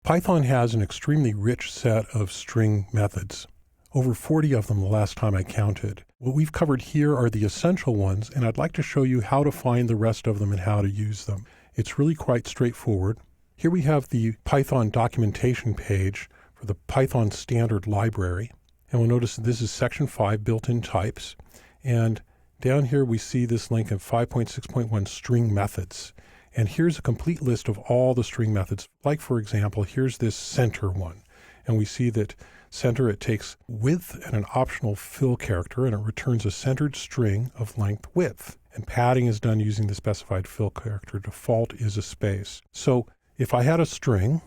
Python has an extremely rich set of string methods, over 40 of them the last time I counted. What we've covered here are the essential ones, and I'd like to show you how to find the rest of them and how to use them. It's really quite straightforward. Here we have the Python documentation page for the Python standard library. And we'll notice that this is section 5, built-in types. And down here we see this link of 5.6.1 string methods. And here's a complete list of all the string methods. Like, for example, here's this center one. And we see that center, it takes width and an optional fill character, and it returns a centered string of length width. And padding is done using the specified fill character. Default is a space. So if I had a string,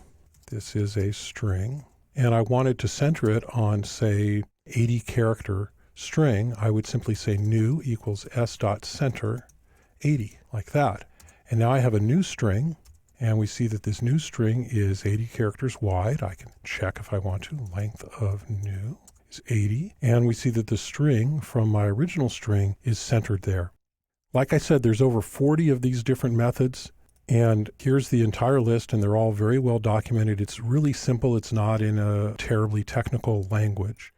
this is a string, and I wanted to center it on, say, 80 character string, I would simply say new equals s.center 80, like that. And now I have a new string, and we see that this new string is 80 characters wide. I can check if I want to. Length of new is 80. And we see that the string from my original string is centered there. Like I said, there's over 40 of these different methods. And here's the entire list, and they're all very well documented. It's really simple. It's not in a terribly technical language.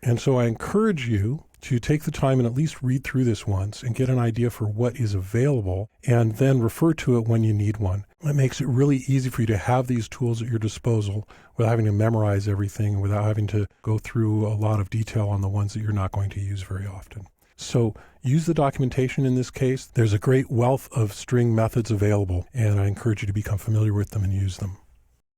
And so I encourage you to take the time and at least read through this once and get an idea for what is available, and then refer to it when you need one. It makes it really easy for you to have these tools at your disposal without having to memorize everything, without having to go through a lot of detail on the ones that you're not going to use very often. So use the documentation in this case. There's a great wealth of string methods available, and I encourage you to become familiar with them and use them.